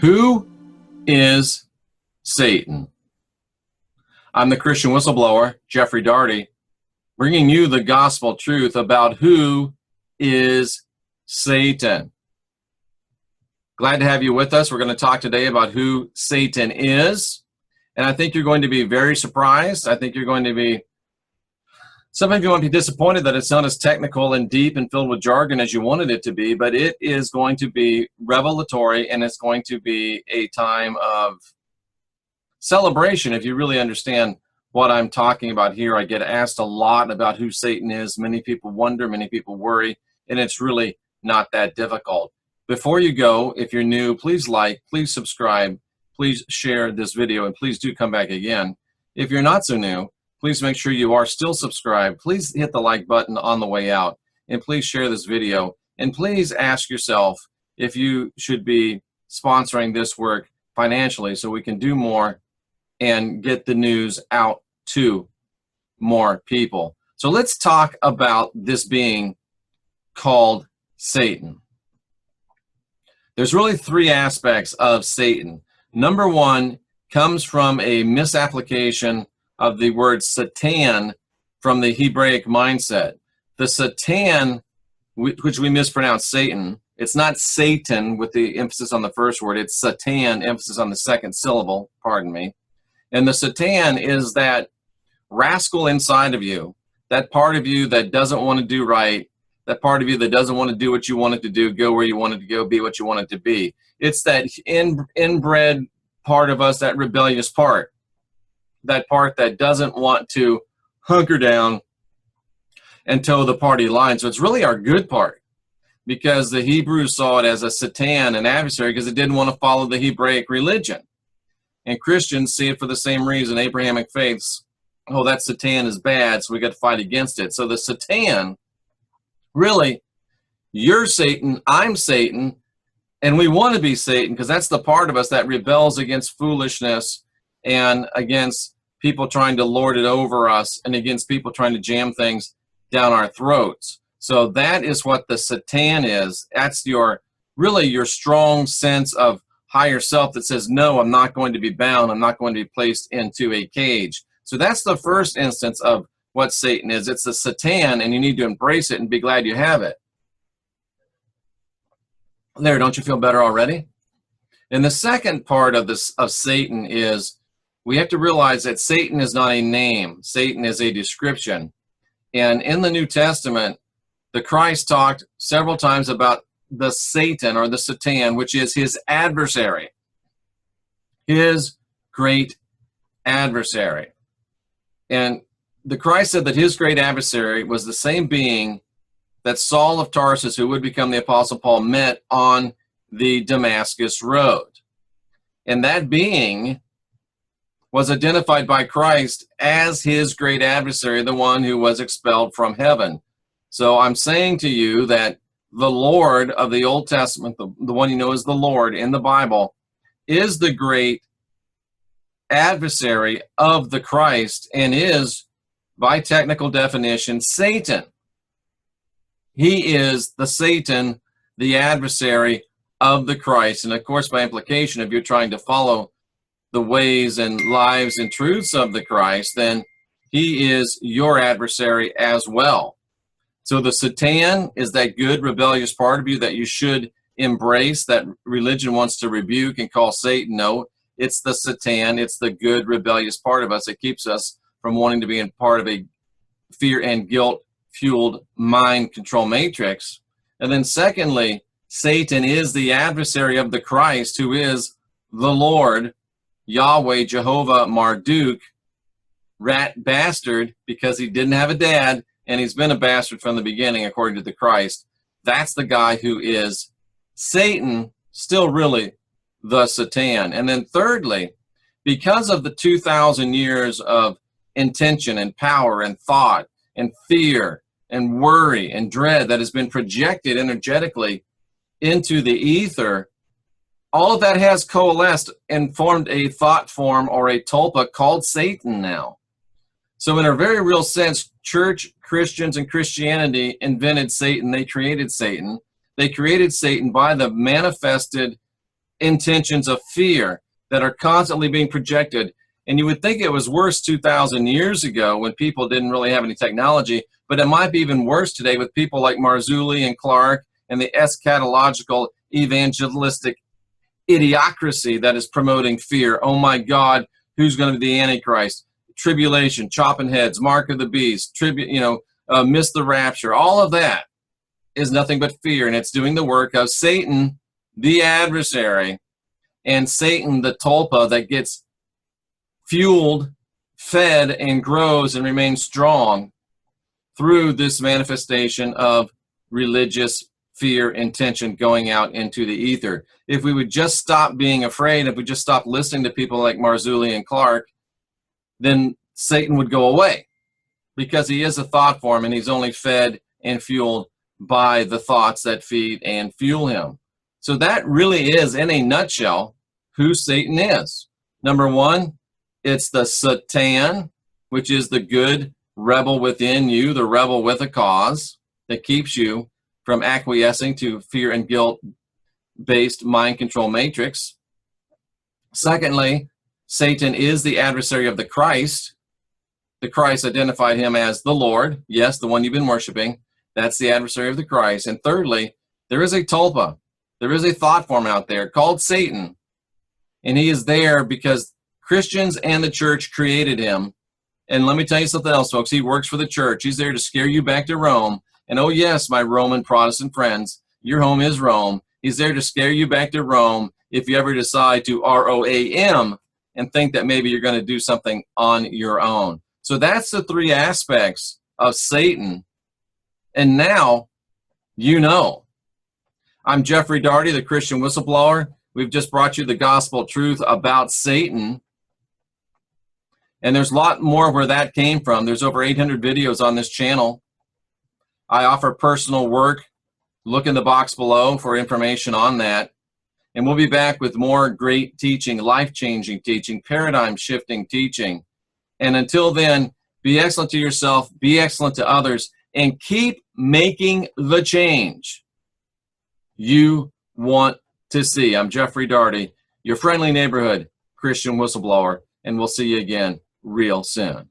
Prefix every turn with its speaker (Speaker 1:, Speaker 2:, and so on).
Speaker 1: Who is Satan? I'm the Christian whistleblower, Jeffrey Daugherty, bringing you the gospel truth about who is Satan. Glad to have you with us. We're going to talk today about who Satan is. And I think you're going to be very surprised. I think you're going to be, some of you won't be disappointed that it's not as technical and deep and filled with jargon as you wanted it to be, but it is going to be revelatory, and it's going to be a time of celebration if you really understand what I'm talking about here. I get asked a lot about who Satan is. Many people wonder, many people worry, and it's really not that difficult. Before you go, if you're new, please like, please subscribe, please share this video, and please do come back again. If you're not so new, please make sure you are still subscribed. Please hit the like button on the way out, and please share this video. And please ask yourself if you should be sponsoring this work financially so we can do more and get the news out to more people. So let's talk about this being called Satan. There's really three aspects of Satan. Number one comes from a misapplication of the word Satan from the Hebraic mindset. The Satan, which we mispronounce Satan, it's not Satan with the emphasis on the first word, it's Satan, emphasis on the second syllable, pardon me. And the Satan is that rascal inside of you, that part of you that doesn't want to do right, that part of you that doesn't want to do what you want it to do, go where you want it to go, be what you want it to be. It's that inbred part of us, that rebellious part, that part that doesn't want to hunker down and toe the party line. So it's really our good part, because the Hebrews saw it as a Satan, an adversary, because it didn't want to follow the Hebraic religion. And Christians see it for the same reason. Abrahamic faiths, oh, that Satan is bad, so we got to fight against it. So the Satan, really, you're Satan, I'm Satan, and we want to be Satan because that's the part of us that rebels against foolishness and against people trying to lord it over us and against people trying to jam things down our throats. So that is what the Satan is. That's really your strong sense of higher self that says, no, I'm not going to be bound. I'm not going to be placed into a cage. So that's the first instance of what Satan is. It's the Satan, and you need to embrace it and be glad you have it. There, don't you feel better already? And the second part of Satan is, we have to realize that Satan is not a name. Satan is a description. And in the New Testament, the Christ talked several times about the Satan or the Satan, which is his adversary, his great adversary. And the Christ said that his great adversary was the same being that Saul of Tarsus, who would become the Apostle Paul, met on the Damascus road. And that being was identified by Christ as his great adversary, the one who was expelled from heaven. So I'm saying to you that the Lord of the Old Testament, the one you know as the Lord in the Bible, is the great adversary of the Christ and is, by technical definition, Satan. He is the Satan, the adversary of the Christ. And of course, by implication, if you're trying to follow the ways and lives and truths of the Christ, then he is your adversary as well. So the Satan is that good, rebellious part of you that you should embrace, that religion wants to rebuke and call Satan. No, it's the Satan. It's the good, rebellious part of us that keeps us from wanting to be in part of a fear and guilt-fueled mind control matrix. And then secondly, Satan is the adversary of the Christ, who is the Lord, Yahweh, Jehovah, Marduk, rat bastard, because he didn't have a dad, and he's been a bastard from the beginning, according to the Christ. That's the guy who is Satan, still really the Satan. And then thirdly, because of the 2,000 years of intention and power and thought and fear and worry and dread that has been projected energetically into the ether, all of that has coalesced and formed a thought form or a tulpa called Satan now. So in a very real sense, church, Christians, and Christianity invented Satan. They created Satan. They created Satan by the manifested intentions of fear that are constantly being projected. And you would think it was worse 2,000 years ago when people didn't really have any technology, but it might be even worse today with people like Marzulli and Clark and the eschatological evangelistic idiocracy that is promoting fear. Oh my God, who's going to be the Antichrist? Tribulation, chopping heads, mark of the beast, miss the rapture. All of that is nothing but fear, and it's doing the work of Satan, the adversary, and Satan, the tulpa that gets fueled, fed, and grows and remains strong through this manifestation of religious fear and tension going out into the ether. If we would just stop being afraid, if we just stop listening to people like Marzulli and Clark, then Satan would go away, because he is a thought form and he's only fed and fueled by the thoughts that feed and fuel him. So that really is, in a nutshell, who Satan is. Number one, it's the Satan, which is the good rebel within you, the rebel with a cause that keeps you from acquiescing to fear and guilt-based mind control matrix. Secondly, Satan is the adversary of the Christ. The Christ identified him as the Lord. Yes, the one you've been worshiping. That's the adversary of the Christ. And thirdly, there is a tulpa. There is a thought form out there called Satan. And he is there because Christians and the church created him. And let me tell you something else, folks. He works for the church. He's there to scare you back to Rome. And oh yes, my Roman Protestant friends, your home is Rome. He's there to scare you back to Rome if you ever decide to ROAM and think that maybe you're going to do something on your own. So that's the three aspects of Satan. And now you know. I'm Jeffrey Daugherty, the Christian Whistleblower. We've just brought you the gospel truth about Satan. And there's a lot more where that came from. There's over 800 videos on this channel. I offer personal work. Look in the box below for information on that. And we'll be back with more great teaching, life-changing teaching, paradigm-shifting teaching. And until then, be excellent to yourself, be excellent to others, and keep making the change you want to see. I'm Jeffrey Daugherty, your friendly neighborhood Christian Whistleblower, and we'll see you again real soon.